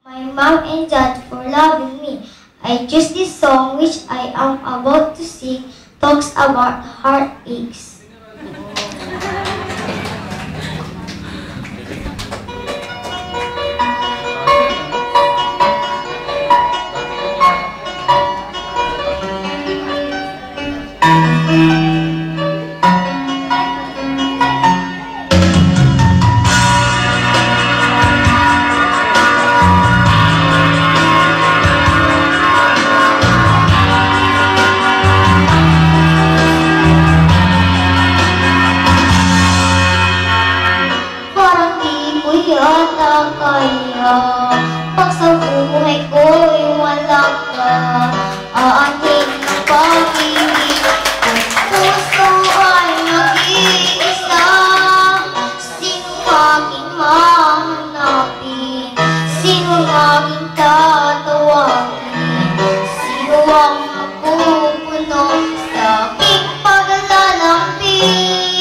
my mom and dad for loving me. I choose this song which I am about to sing talks about heartaches. Yata kaya pag sa buhay ko'y wala ka, aanhin ng pag-ibig kung puso ay nag-iisa. Sino aking mahanapin? Sino aking tatawagin? Sino ang mapupuno sa aking paglalambing?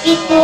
Ito